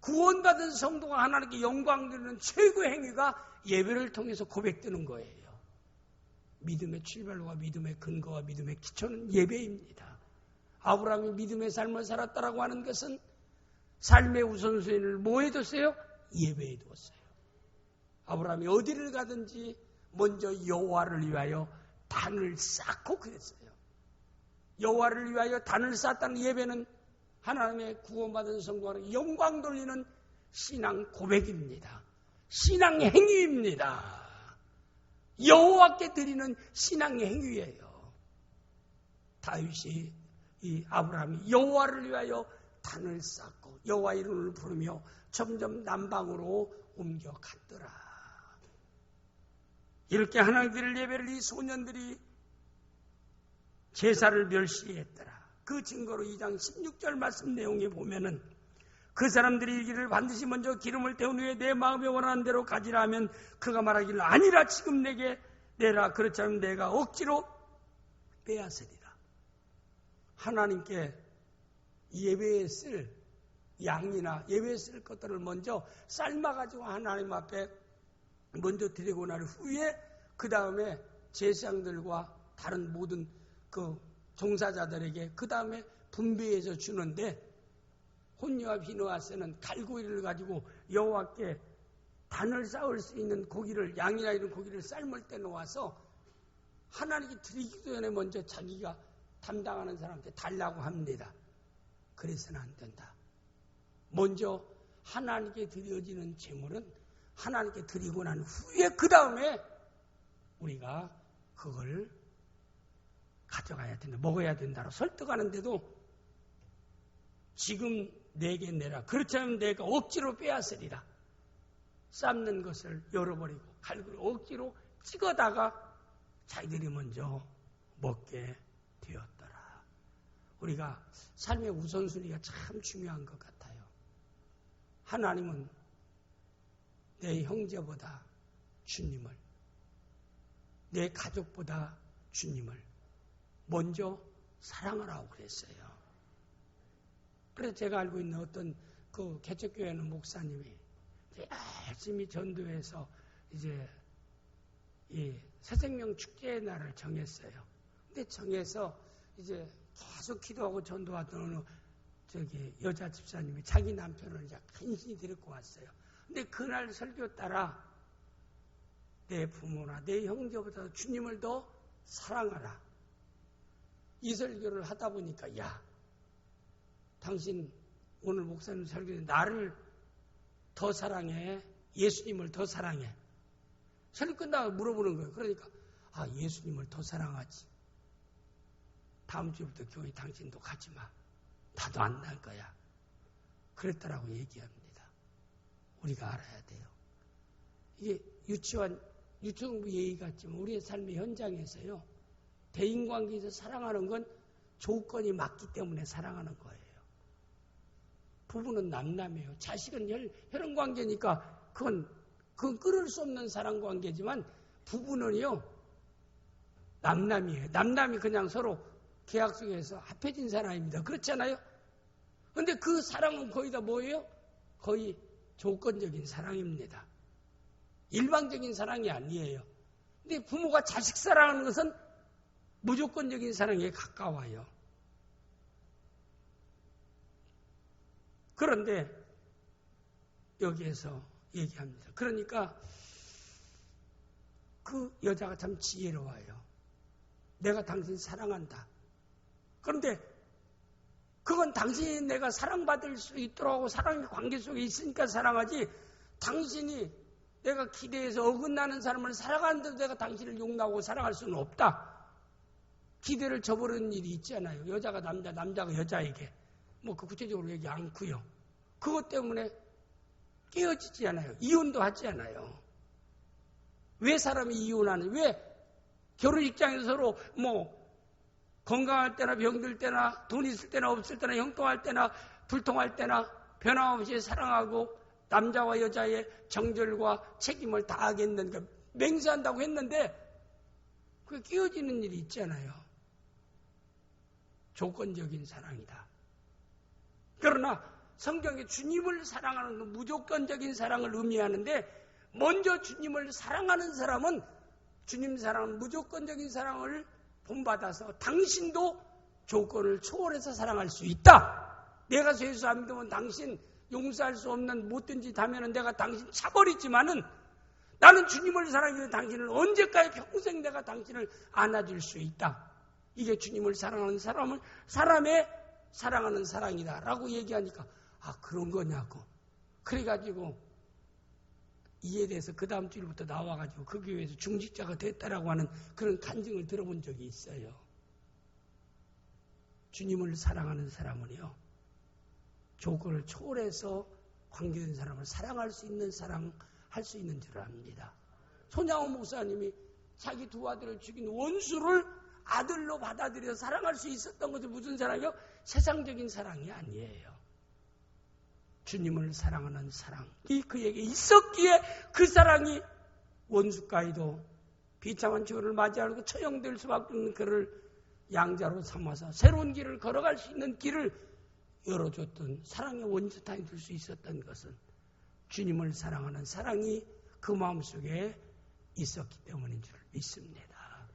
A: 구원받은 성도가 하나님께 영광 드리는 최고의 행위가 예배를 통해서 고백되는 거예요. 믿음의 출발과 믿음의 근거와 믿음의 기초는 예배입니다. 아브라함이 믿음의 삶을 살았다라고 하는 것은 삶의 우선순위를 뭐에 뒀어요? 예배에 두었어요. 아브라함이 어디를 가든지 먼저 여호와를 위하여 단을 쌓고 그랬어요. 여호와를 위하여 단을 쌓았다는 예배는 하나님의 구원받은 성도가 영광 돌리는 신앙 고백입니다. 신앙 행위입니다. 여호와께 드리는 신앙 행위예요. 다윗이 이 아브라함이 여호와를 위하여 단을 쌓고 여호와 이름을 부르며 점점 남방으로 옮겨갔더라. 이렇게 하나님 드릴 예배를 이 소년들이 제사를 멸시했더라. 그 증거로 2장 16절 말씀 내용에 보면은 그 사람들이 이르기를 반드시 먼저 기름을 태운 후에 내 마음에 원하는 대로 가지라 하면 그가 말하기를 아니라 지금 내게 내라. 그렇지 않으면 내가 억지로 빼앗으리라. 하나님께 예배에 쓸 양이나 예배에 쓸 것들을 먼저 삶아가지고 하나님 앞에 먼저 드리고 난 후에 그 다음에 제사장들과 다른 모든 그 종사자들에게 그 다음에 분배해서 주는데 혼유와 비누아스는 갈고기를 가지고 여호와께 단을 쌓을 수 있는 고기를 양이나 이런 고기를 삶을 때 놓아서 하나님께 드리기도 전에 먼저 자기가 담당하는 사람한테 달라고 합니다. 그래서는 안 된다. 먼저 하나님께 드려지는 제물은 하나님께 드리고 난 후에 그 다음에 우리가 그걸 가져가야 된다. 먹어야 된다고 설득하는데도 지금 내게 내라. 그렇지 않으면 내가 억지로 빼앗으리라. 삶는 것을 열어버리고 갈고리 억지로 찍어다가 자기들이 먼저 먹게 되었더라. 우리가 삶의 우선순위가 참 중요한 것 같아요. 하나님은 내 형제보다 주님을, 내 가족보다 주님을 먼저 사랑하라고 그랬어요. 그래서 제가 알고 있는 어떤 그 개척교회는 목사님이 열심히 전도해서 이제 이 새생명 축제의 날을 정했어요. 근데 정해서 이제 계속 기도하고 전도하던 어느 저기 여자 집사님이 자기 남편을 이제 간신히 데리고 왔어요. 근데 그날 설교 따라 내 부모나 내 형제보다 주님을 더 사랑하라. 이 설교를 하다 보니까 야, 당신 오늘 목사님 설교에 나를 더 사랑해? 예수님을 더 사랑해? 설교 끝나고 물어보는 거예요. 그러니까 아, 예수님을 더 사랑하지. 다음 주부터 교회 당신도 가지 마. 나도 안 날 거야. 그랬다라고 얘기합니다. 우리가 알아야 돼요. 이게 유치원부 얘기 같지만 우리의 삶의 현장에서요. 대인관계에서 사랑하는 건 조건이 맞기 때문에 사랑하는 거예요. 부부는 남남이에요. 자식은 혈연관계니까 그건 끊을 수 없는 사랑관계지만 부부는요. 남남이에요. 남남이 그냥 서로 계약 속에서 합해진 사람입니다. 그렇잖아요? 근데 그 사랑은 거의 다 뭐예요? 거의 조건적인 사랑입니다. 일방적인 사랑이 아니에요. 근데 부모가 자식 사랑하는 것은 무조건적인 사랑에 가까워요. 그런데 여기에서 얘기합니다. 그러니까 그 여자가 참 지혜로워요. 내가 당신 사랑한다. 그런데 그건 당신이 내가 사랑받을 수 있도록 하고 사랑의 관계 속에 있으니까 사랑하지, 당신이 내가 기대해서 어긋나는 사람을 사랑하는데도 내가 당신을 용납하고 사랑할 수는 없다. 기대를 저버리는 일이 있잖아요. 여자가 남자가 여자에게. 뭐 그 구체적으로 얘기 않고요. 그것 때문에 깨어지지 않아요. 이혼도 하지 않아요. 왜 사람이 이혼하는, 왜 결혼 입장에서 서로 뭐 건강할 때나 병들 때나 돈 있을 때나 없을 때나 형통할 때나 불통할 때나 변함없이 사랑하고 남자와 여자의 정절과 책임을 다하겠는가 맹세한다고 했는데 그게 끼어지는 일이 있잖아요. 조건적인 사랑이다. 그러나 성경에 주님을 사랑하는 건 무조건적인 사랑을 의미하는데, 먼저 주님을 사랑하는 사람은 주님 사랑은 무조건적인 사랑을 본받아서 당신도 조건을 초월해서 사랑할 수 있다. 내가 죄수 안 믿으면 당신 용서할 수 없는 못된 짓 하면 내가 당신 차버리지만은 나는 주님을 사랑해서 당신을 언제까지 평생 내가 당신을 안아줄 수 있다. 이게 주님을 사랑하는 사람을 사람의 사랑하는 사랑이다 라고 얘기하니까 아 그런 거냐고. 그래가지고 이에 대해서 그 다음 주일부터 나와가지고 그 교회에서 중직자가 됐다라고 하는 그런 간증을 들어본 적이 있어요. 주님을 사랑하는 사람은요, 조건을 초월해서 관계된 사람을 사랑할 수 있는 사랑할 수 있는 줄 압니다. 손양호 목사님이 자기 두 아들을 죽인 원수를 아들로 받아들여서 사랑할 수 있었던 것이 무슨 사랑이요? 세상적인 사랑이 아니에요. 주님을 사랑하는 사랑이 그에게 있었기에 그 사랑이 원수까지도 비참한 죄를 맞이하고 처형될 수밖에 없는 그를 양자로 삼아서 새로운 길을 걸어갈 수 있는 길을 열어줬던 사랑의 원수탄이 될 수 있었던 것은 주님을 사랑하는 사랑이 그 마음속에 있었기 때문인 줄 믿습니다.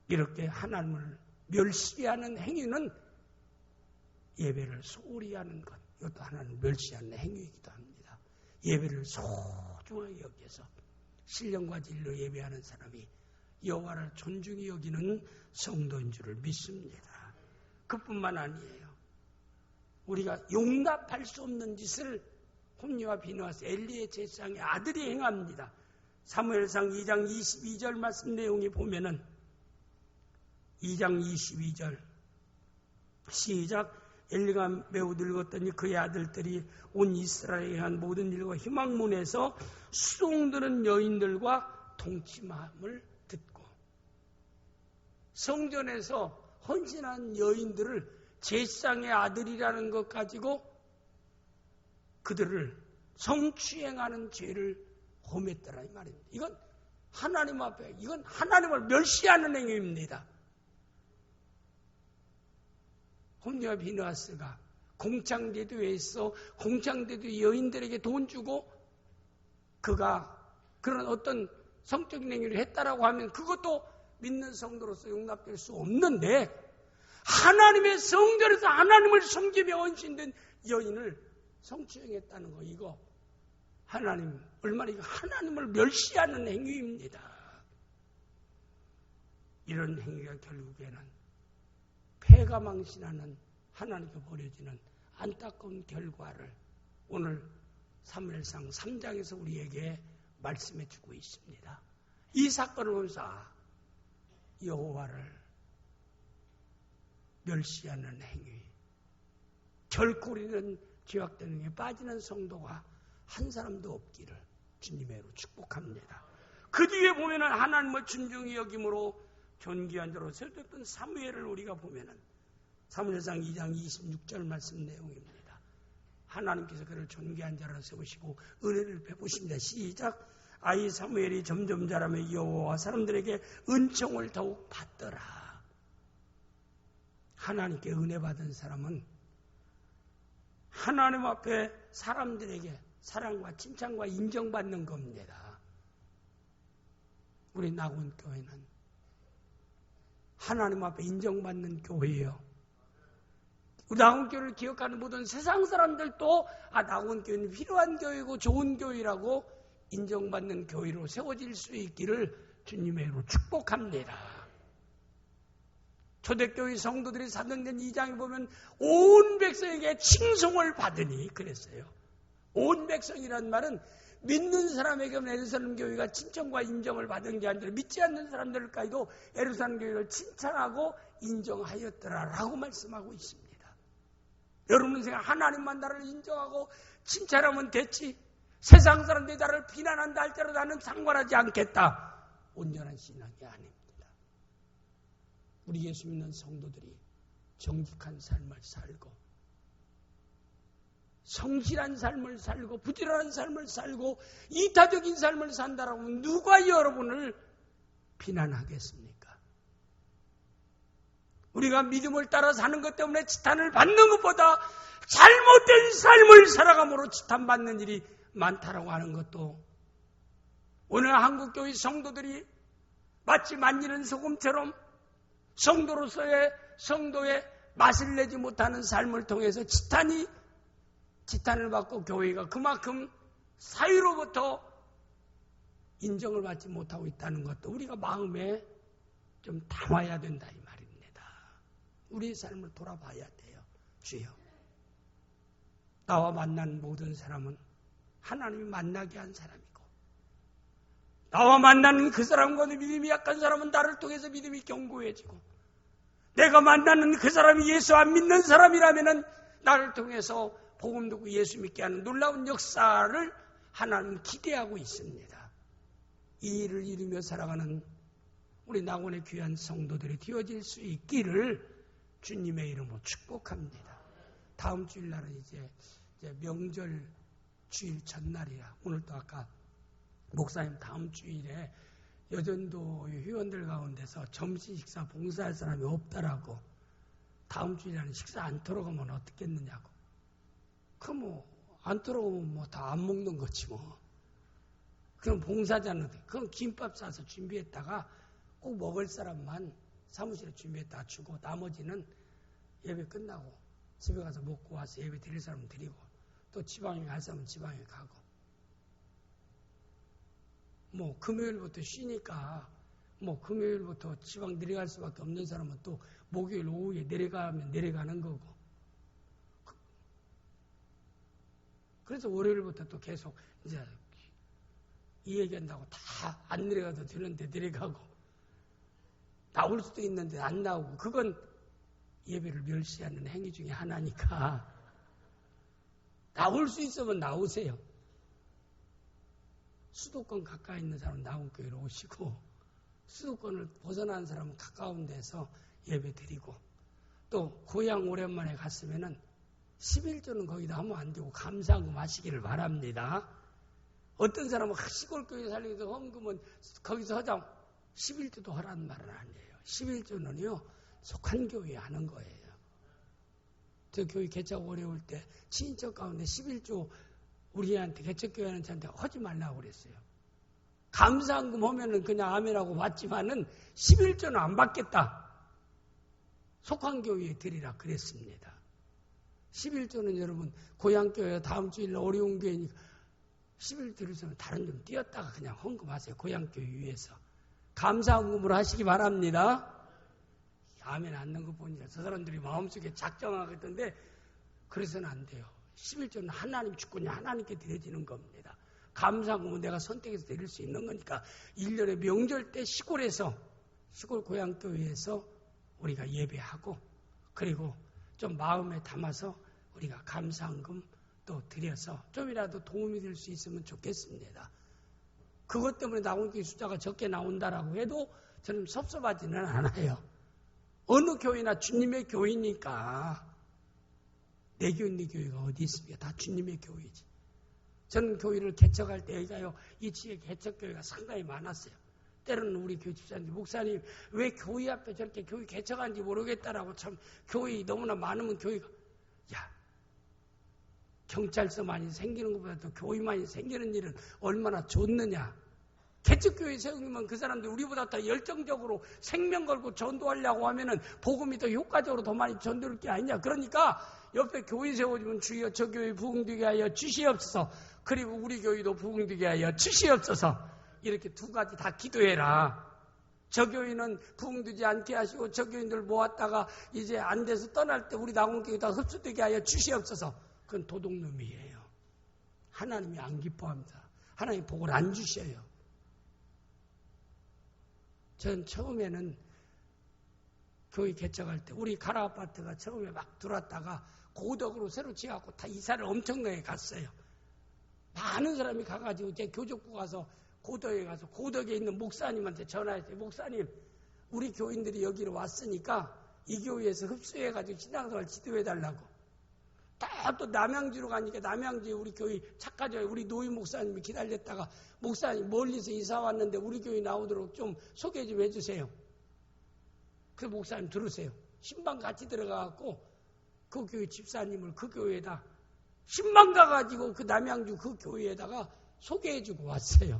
A: 이렇게 하나님을 멸시하는 행위는 예배를 소홀히 하는 것, 이것도 하나님을 멸시하는 행위이기도 합니다. 예배를 소중하게 여겨서 신령과 진리로 예배하는 사람이 여호와를 존중히 여기는 성도인 줄을 믿습니다. 그뿐만 아니에요. 우리가 용납할 수 없는 짓을 홈리와 비느하스 엘리의 제사장의 아들이 행합니다. 사무엘상 2장 22절 말씀 내용이 보면은 2장 22절 시작. 엘리가 매우 늙었더니 그의 아들들이 온 이스라엘에 한 모든 일과 희망문에서 수종드는 여인들과 동침함을 듣고, 성전에서 헌신한 여인들을 제사장의 아들이라는 것 가지고 그들을 성추행하는 죄를 범했더라 이 말입니다. 이건 하나님 앞에, 이건 하나님을 멸시하는 행위입니다. 홈리와 비느하스가 공창제도에서 공창제도 여인들에게 돈 주고 그가 그런 어떤 성적인 행위를 했다라고 하면 그것도 믿는 성도로서 용납될 수 없는데, 하나님의 성전에서 하나님을 섬기며 헌신된 여인을 성추행했다는 거, 이거 하나님 얼마나 이거 하나님을 멸시하는 행위입니다. 이런 행위가 결국에는 폐가 망신하는 하나님께 버려지는 안타까운 결과를 오늘 사무엘상 3장에서 우리에게 말씀해 주고 있습니다. 이 사건을 보면서 여호와를 멸시하는 행위, 결코 우리는 죄악된 행위에 빠지는 성도가 한 사람도 없기를 주님으로 축복합니다. 그 뒤에 보면은 하나님을 존중히 여김으로 존귀한 자로 세웠던 사무엘을 우리가 보면은 사무엘상 2장 26절 말씀 내용입니다. 하나님께서 그를 존귀한 자로 세우시고 은혜를 베푸십니다. 시작. 아이 사무엘이 점점 자라며 여호와 사람들에게 은총을 더욱 받더라. 하나님께 은혜 받은 사람은 하나님 앞에 사람들에게 사랑과 칭찬과 인정받는 겁니다. 우리 낙원교회는 하나님 앞에 인정받는 교회예요. 우리 낙원교회를 기억하는 모든 세상 사람들도 낙원교회는 필요한 교회고 좋은 교회라고 인정받는 교회로 세워질 수 있기를 주님의 이름으로 축복합니다. 초대교회 성도들이 사도행전 2장에 보면 온 백성에게 칭송을 받으니 그랬어요. 온 백성이란 말은 믿는 사람에게는 예루살렘 교회가 칭찬과 인정을 받은 게 아니라 믿지 않는 사람들까지도 예루살렘 교회를 칭찬하고 인정하였더라라고 말씀하고 있습니다. 여러분은 생각 하나님만 나를 인정하고 칭찬하면 됐지. 세상 사람들이 나를 비난한다 할지라도 나는 상관하지 않겠다. 온전한 신앙이 아닙니다. 우리 예수 믿는 성도들이 정직한 삶을 살고 성실한 삶을 살고 부지런한 삶을 살고 이타적인 삶을 산다라고 하면 누가 여러분을 비난하겠습니까? 우리가 믿음을 따라 사는 것 때문에 지탄을 받는 것보다 잘못된 삶을 살아감으로 지탄받는 일이 많다라고 하는 것도 오늘 한국교회 성도들이 마치 만지는 소금처럼 성도의 맛을 내지 못하는 삶을 통해서 지탄을 받고 교회가 그만큼 사회로부터 인정을 받지 못하고 있다는 것도 우리가 마음에 좀 담아야 된다 이 말입니다. 우리의 삶을 돌아봐야 돼요. 주여, 나와 만난 모든 사람은 하나님이 만나게 한 사람이고 나와 만나는 그 사람과 믿음이 약한 사람은 나를 통해서 믿음이 견고해지고 내가 만나는 그 사람이 예수 안 믿는 사람이라면 나를 통해서 복음 듣고 예수 믿게 하는 놀라운 역사를 하나님은 기대하고 있습니다. 이 일을 이루며 살아가는 우리 낙원의 귀한 성도들이 되어질 수 있기를 주님의 이름으로 축복합니다. 다음 주일날은 이제 명절 주일 전날이라 오늘도 아까 목사님 다음 주일에 여전도 회원들 가운데서 점심 식사 봉사할 사람이 없다라고 다음 주일에는 식사 안 들어가면 어떻겠느냐고. 안 들어오면 다 안 먹는 거지 뭐. 그럼 봉사자는 그럼 김밥 싸서 준비했다가 꼭 먹을 사람만 사무실에 준비했다가 주고 나머지는 예배 끝나고 집에 가서 먹고 와서 예배 드릴 사람은 드리고 또 지방에 갈 사람은 지방에 가고 금요일부터 쉬니까 금요일부터 지방 내려갈 수밖에 없는 사람은 또 목요일 오후에 내려가면 내려가는 거고 그래서 월요일부터 또 계속 이제 이 얘기한다고 다 안 내려가도 되는데 내려가고 나올 수도 있는데 안 나오고 그건 예배를 멸시하는 행위 중에 하나니까 나올 수 있으면 나오세요. 수도권 가까이 있는 사람은 낙원교회로 오시고 수도권을 벗어난 사람은 가까운 데서 예배 드리고 또 고향 오랜만에 갔으면은 11조는 거기다 하면 안 되고 감사한금 하시기를 바랍니다. 어떤 사람은 시골교회 살리기도 헌금은 거기서 하자 11조도 하라는 말은 아니에요. 11조는요 속한 교회에 하는 거예요. 저 교회 개척 어려울 때 친인척 가운데 11조 우리한테 개척교회하는 저한테 하지 말라고 그랬어요. 감사한금 하면은 그냥 아멘하고 받지만은 11조는 안 받겠다. 속한 교회에 드리라 그랬습니다. 11조는 여러분 고향교회 다음 주일 어려운 교회니까 11조 드리면 다른 좀 뛰었다가 그냥 헌금하세요. 고향교회 위해서. 감사한금으로 하시기 바랍니다. 아멘 안는 거 보니까 저 사람들이 마음속에 작정하겠던데 그래서는 안 돼요. 11조는 하나님 주권이 하나님께 드려지는 겁니다. 감사한금은 내가 선택해서 드릴 수 있는 거니까 1년에 명절 때 시골 고향교회에서 우리가 예배하고 그리고 좀 마음에 담아서 우리가 감사한금 또 드려서 좀이라도 도움이 될 수 있으면 좋겠습니다. 그것 때문에 낙원교회 숫자가 적게 나온다라고 해도 저는 섭섭하지는 않아요. 어느 교회나 주님의 교회니까 내 교회, 네 교회가 어디 있습니까? 다 주님의 교회지. 저는 교회를 개척할 때가요, 이 지역에 개척교회가 상당히 많았어요. 때로는 우리 교회 집사님, 목사님, 왜 교회 앞에 저렇게 교회 개척한지 모르겠다라고 참, 교회 너무나 많으면 교회가, 경찰서 많이 생기는 것보다도 교회 많이 생기는 일은 얼마나 좋느냐. 개척교회 세우면 그 사람들 우리보다 더 열정적으로 생명 걸고 전도하려고 하면은 복음이 더 효과적으로 더 많이 전도할 게 아니냐. 그러니까 옆에 교회 세워주면 주여 저 교회 부흥되게 하여 주시옵소서. 그리고 우리 교회도 부흥되게 하여 주시옵소서. 이렇게 두 가지 다 기도해라. 저 교회는 부흥되지 않게 하시고 저 교인들 모았다가 이제 안 돼서 떠날 때 우리 나온교회 다 흡수되게 하여 주시옵소서. 그건 도둑놈이에요. 하나님이 안 기뻐합니다. 하나님 복을 안 주셔요. 전 처음에는 교회 개척할 때 우리 가라 아파트가 처음에 막 들어왔다가 고덕으로 새로 지어갖고 다 이사를 엄청나게 갔어요. 많은 사람이 가가지고 제 교족부 가서 고덕에 가서 고덕에 있는 목사님한테 전화했어요. 목사님, 우리 교인들이 여기로 왔으니까 이 교회에서 흡수해가지고 신앙생활 지도해달라고. 또 남양주로 가니까 남양주에 우리 교회 착하죠. 우리 노희 목사님이 기다렸다가 목사님 멀리서 이사 왔는데 우리 교회 나오도록 좀 소개 좀 해주세요. 그 목사님 들으세요. 신방 같이 들어가갖고 그 교회 집사님을 그 교회에다 신방 가가지고 그 남양주 그 교회에다가 소개해주고 왔어요.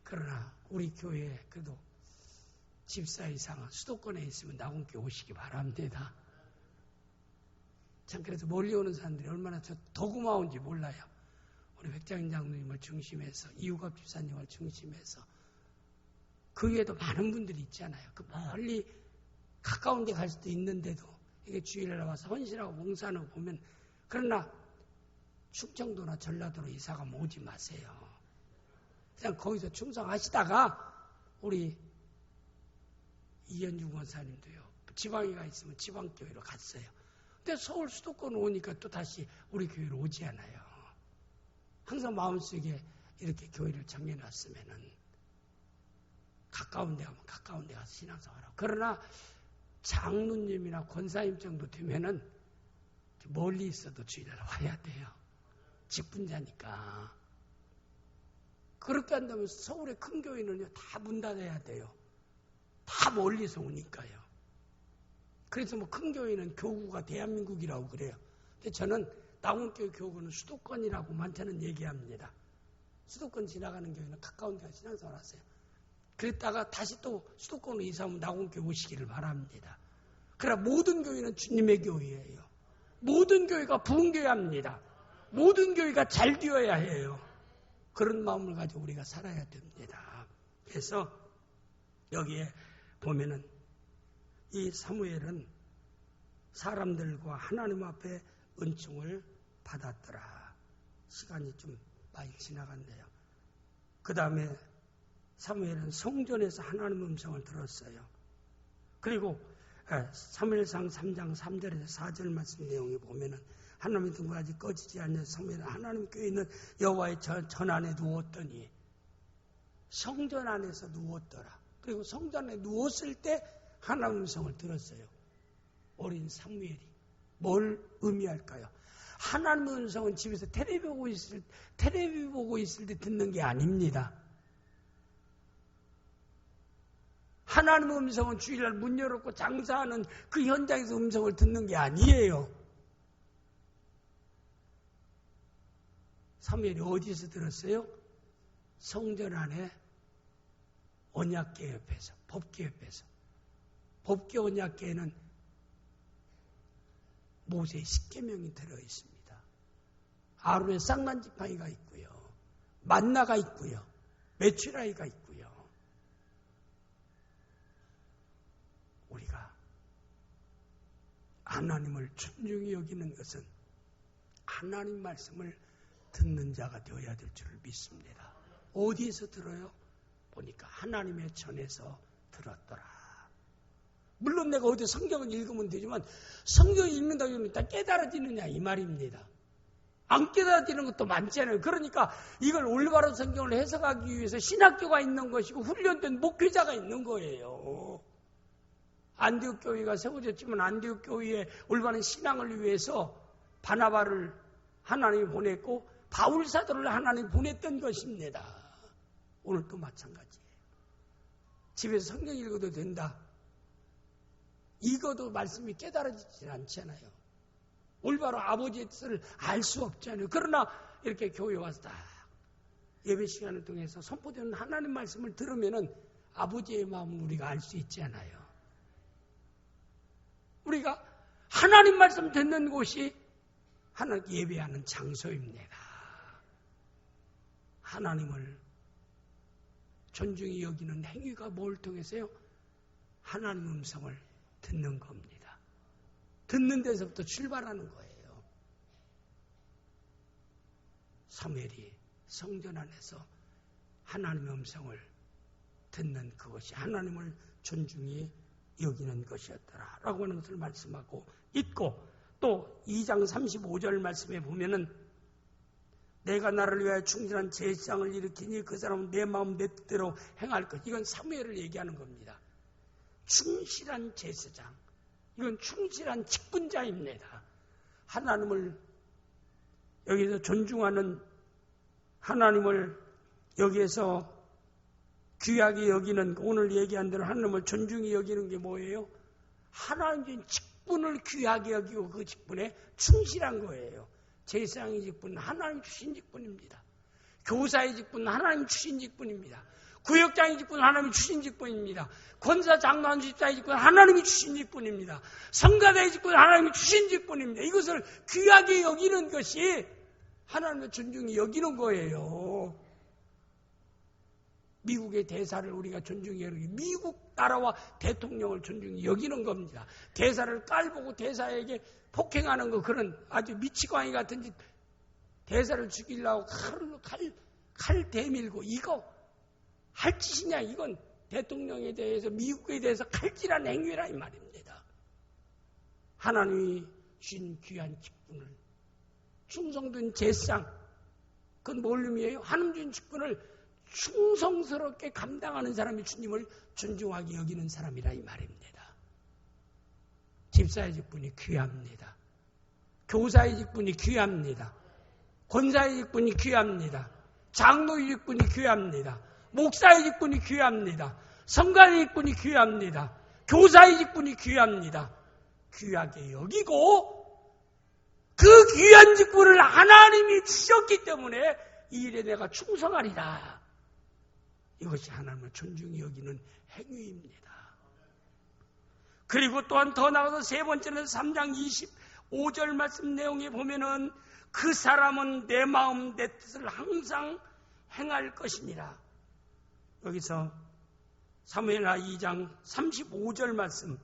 A: 그러나 우리 교회에 그래도 집사 이상은 수도권에 있으면 나군께 오시기 바랍니다. 참 그래서 멀리 오는 사람들이 얼마나 더 고마운지 몰라요. 우리 백장인 장로님을 중심해서 이우갑 집사님을 중심해서 그 외에도 많은 분들이 있잖아요. 그 멀리 가까운 데 갈 수도 있는데도 이게 주일날 와서 헌신하고 봉사하는 거 보면 그러나 충청도나 전라도로 이사가 오지 마세요. 그냥 거기서 충성하시다가 우리 이현중 원사님도요. 지방에가 있으면 지방교회로 갔어요. 근데 서울 수도권 오니까 또 다시 우리 교회로 오지 않아요. 항상 마음속에 이렇게 교회를 정해놨으면은 가까운 데 가면 가까운 데 가서 신앙생활하고. 그러나 장로님이나 권사님 정도 되면은 멀리 있어도 주일날 와야 돼요. 직분자니까. 그렇게 한다면 서울의 큰 교회는요, 다 문 닫아야 돼요. 다 멀리서 오니까요. 그래서 뭐 큰 교회는 교구가 대한민국이라고 그래요. 근데 저는 나온교회 교구는 수도권이라고 많다는 얘기합니다. 수도권 지나가는 교회는 가까운 데 신앙생활 하세요. 그랬다가 다시 또 수도권으로 이사하면 나온교회 오시기를 바랍니다. 그러나 모든 교회는 주님의 교회예요. 모든 교회가 부흥교회합니다. 모든 교회가 잘 되어야 해요. 그런 마음을 가지고 우리가 살아야 됩니다. 그래서 여기에 보면은 이 사무엘은 사람들과 하나님 앞에 은총을 받았더라. 시간이 좀 많이 지나갔네요. 그 다음에 사무엘은 성전에서 하나님 음성을 들었어요. 그리고 사무엘상 3장 3절에서 4절 말씀 내용에 보면은 하나님의 등불이 아직 꺼지지 않는 사무엘은 하나님 께에 있는 여호와의 전 안에 누웠더니 성전 안에서 누웠더라. 그리고 성전에 누웠을 때 하나님 음성을 들었어요. 어린 사무엘이. 뭘 의미할까요? 하나님 음성은 집에서 텔레비 보고 있을 때 듣는 게 아닙니다. 하나님 음성은 주일날 문 열었고 장사하는 그 현장에서 음성을 듣는 게 아니에요. 사무엘이 어디서 들었어요? 성전 안에 언약궤 옆에서, 법궤 옆에서. 법궤 언약궤에는 모세의 10계명이 들어있습니다. 아론의 쌍난지팡이가 있고요. 만나가 있고요. 메추라기가 있고요. 우리가 하나님을 존중히 여기는 것은 하나님 말씀을 듣는 자가 되어야 될 줄을 믿습니다. 어디에서 들어요? 보니까 하나님의 전에서 들었더라. 물론 내가 어디 성경을 읽으면 되지만 성경을 읽는다고 하면 일단 깨달아지느냐 이 말입니다. 안 깨달아지는 것도 많잖아요. 그러니까 이걸 올바른 성경을 해석하기 위해서 신학교가 있는 것이고 훈련된 목회자가 있는 거예요. 안디옥 교회가 세워졌지만 안디옥 교회의 올바른 신앙을 위해서 바나바를 하나님이 보냈고 바울 사도를 하나님이 보냈던 것입니다. 오늘도 마찬가지예요. 집에서 성경 읽어도 된다. 읽어도 말씀이 깨달아지지 않잖아요. 올바로 아버지의 뜻을 알 수 없잖아요. 그러나 이렇게 교회 와서 딱 예배 시간을 통해서 선포되는 하나님 말씀을 들으면은 아버지의 마음을 우리가 알 수 있잖아요. 우리가 하나님 말씀 듣는 곳이 하나님 예배하는 장소입니다. 하나님을 존중히 여기는 행위가 뭘 통해서요? 하나님 음성을 듣는 겁니다. 듣는 데서부터 출발하는 거예요. 사무엘이 성전 안에서 하나님의 음성을 듣는 그것이 하나님을 존중히 여기는 것이었더라 라고 하는 것을 말씀하고 있고, 또 2장 35절 말씀에 보면은 내가 나를 위하여 충실한 제사장을 일으키니 그 사람은 내 마음 내 뜻대로 행할 것. 이건 사무엘을 얘기하는 겁니다. 충실한 제사장, 이건 충실한 직분자입니다. 하나님을 여기서 존중하는, 하나님을 여기에서 귀하게 여기는, 오늘 얘기한 대로 하나님을 존중히 여기는 게 뭐예요? 하나님의 직분을 귀하게 여기고 그 직분에 충실한 거예요. 제사장의 직분은 하나님 주신 직분입니다. 교사의 직분은 하나님 주신 직분입니다. 구역장의 직분은 하나님이 주신 직분입니다. 권사 장로한 집사의 직분은 하나님이 주신 직분입니다. 성가대의 직분은 하나님이 주신 직분입니다. 이것을 귀하게 여기는 것이 하나님의 존중이 여기는 거예요. 미국의 대사를 우리가 존중히 여기는, 미국 나라와 대통령을 존중히 여기는 겁니다. 대사를 깔보고 대사에게 폭행하는 거, 그런 아주 미치광이 같은 짓, 대사를 죽이려고 칼 대밀고, 이거 할 짓이냐? 이건 대통령에 대해서, 미국에 대해서 칼질한 행위라 이 말입니다. 하나님이 주신 귀한 직분을, 충성된 제사장, 그건 뭘 의미해요? 하나님 주신 직분을 충성스럽게 감당하는 사람이 주님을 존중하게 여기는 사람이라 이 말입니다. 집사의 직분이 귀합니다. 교사의 직분이 귀합니다. 권사의 직분이 귀합니다. 장로의 직분이 귀합니다. 목사의 직분이 귀합니다. 성가의 직분이 귀합니다. 교사의 직분이 귀합니다. 귀하게 여기고 그 귀한 직분을 하나님이 주셨기 때문에 이 일에 내가 충성하리라. 이것이 하나님을 존중히 여기는 행위입니다. 그리고 또한 더 나아가서 세 번째는 3장 25절 말씀 내용에 보면은 그 사람은 내 마음 내 뜻을 항상 행할 것이니라. 여기서 사무엘하 2장 35절 말씀,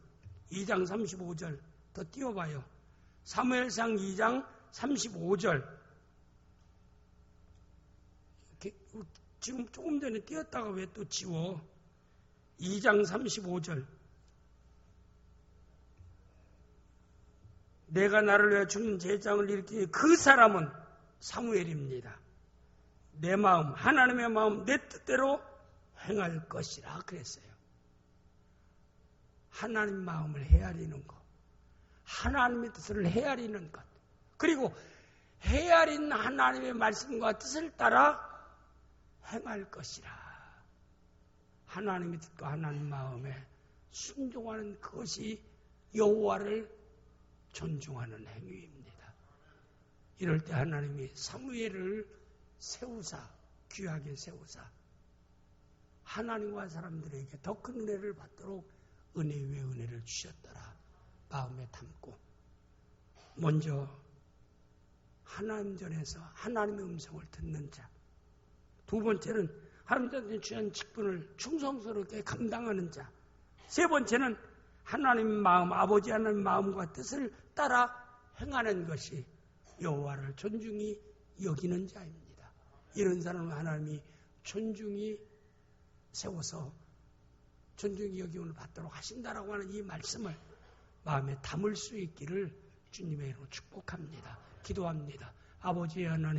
A: 2장 35절 더 띄워봐요. 사무엘상 2장 35절. 지금 조금 전에 띄었다가 왜 또 지워? 2장 35절. 내가 나를 위하여 죽는 제사장을 일으키니 그 사람은 사무엘입니다. 내 마음, 하나님의 마음 내 뜻대로 행할 것이라 그랬어요. 하나님 마음을 헤아리는 것, 하나님의 뜻을 헤아리는 것, 그리고 헤아린 하나님의 말씀과 뜻을 따라 행할 것이라. 하나님의 뜻과 하나님 마음에 순종하는 그것이 여호와를 존중하는 행위입니다. 이럴 때 하나님이 사무엘을 세우사, 귀하게 세우사 하나님과 사람들에게 더 큰 은혜를 받도록 은혜 위에 은혜를 주셨더라. 마음에 담고 먼저 하나님 전에서 하나님의 음성을 듣는 자, 두 번째는 하나님께 주신 직분을 충성스럽게 감당하는 자, 세 번째는 하나님 마음, 아버지 하나님 마음과 뜻을 따라 행하는 것이 여호와를 존중히 여기는 자입니다. 이런 사람은 하나님이 존중히 세워서 존중히 여김을 받도록 하신다라고 하는 이 말씀을 마음에 담을 수 있기를 주님의 이름으로 축복합니다. 기도합니다. 아버지 하나님,